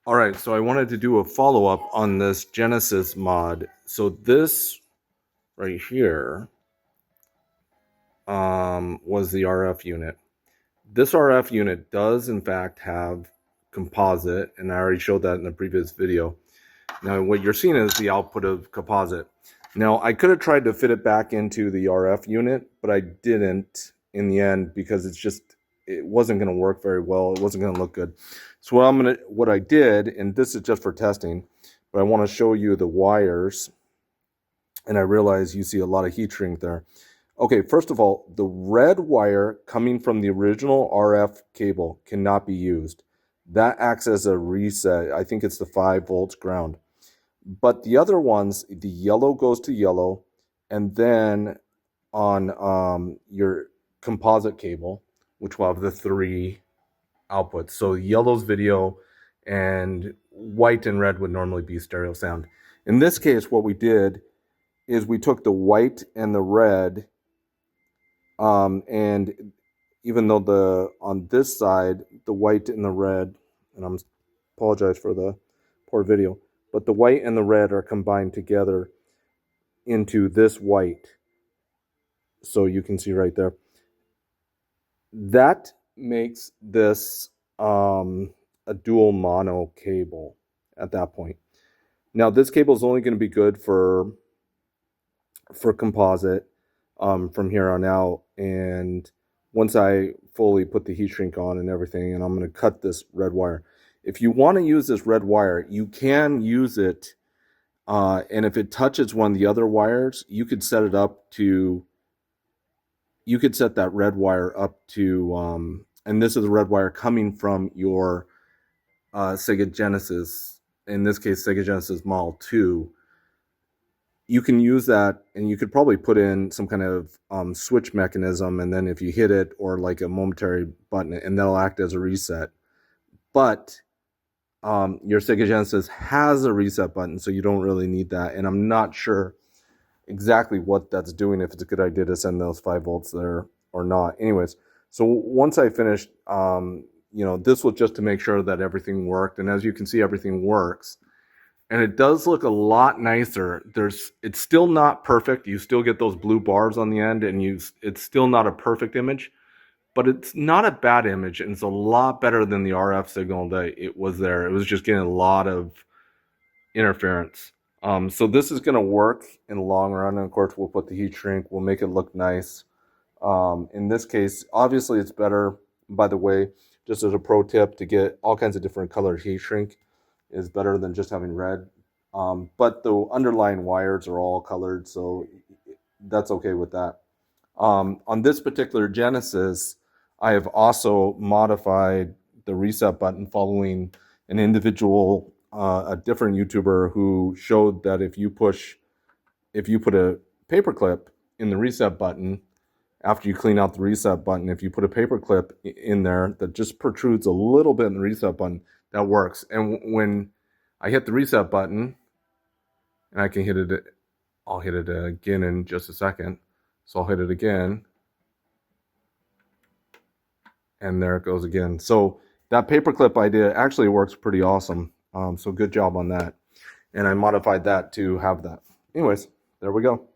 All right, so I wanted to do a follow-up on this Genesis mod. So this right here was the RF unit. This RF unit does in fact have composite, and I already showed that in the previous video. Now what you're seeing is the output of composite. Now I could have tried to fit it back into the RF unit, but I didn't in the end because it wasn't going to work very well. It wasn't going to look good. So what I did, and this is just for testing, but I want to show you the wires, and I realize you see a lot of heat shrink there. Okay, first of all, the red wire coming from the original RF cable cannot be used. That acts as a reset. I think it's the 5 volts ground. But the other ones, the yellow goes to yellow, and then on your composite cable, which will have the 3 outputs. So yellow's video, and white and red would normally be stereo sound. In this case, what we did is we took the white and the red, and even though on this side, the white and the red, and I'm apologize for the poor video, but the white and the red are combined together into this white. So you can see right there. That makes this a dual mono cable at that point. Now this cable is only going to be good for composite from here on out, and once I fully put the heat shrink on and everything, and I'm going to cut this red wire. If you want to use this red wire, you can use it, and if it touches one of the other wires, you could set it up to, you could set that red wire up to, and this is the red wire coming from your Sega Genesis, in this case Sega Genesis Mod 2. You can use that, and you could probably put in some kind of switch mechanism, and then if you hit it, or like a momentary button, and that'll act as a reset. But your Sega Genesis has a reset button, so you don't really need that, and I'm not sure exactly what that's doing, if it's a good idea to send those 5 volts there or not. Anyways, so once I finished, this was just to make sure that everything worked, and as you can see, everything works. And it does look a lot nicer. It's still not perfect. You still get those blue bars on the end, and it's still not a perfect image, but it's not a bad image, and it's a lot better than the RF signal that it was there. It was just getting a lot of interference. So this is going to work in the long run, and of course we'll put the heat shrink. We'll make it look nice. In this case, obviously it's better, by the way, just as a pro tip, to get all kinds of different colored heat shrink is better than just having red. But the underlying wires are all colored, so that's okay with that. On this particular Genesis, I have also modified the reset button following an individual, a different YouTuber, who showed that if you put a paperclip in the reset button, after you clean out the reset button, if you put a paperclip in there that just protrudes a little bit in the reset button, that works. And when I hit the reset button, and I can hit it, I'll hit it again in just a second. So I'll hit it again, and there it goes again. So that paperclip idea actually works pretty awesome. So good job on that. And I modified that to have that. Anyways, there we go.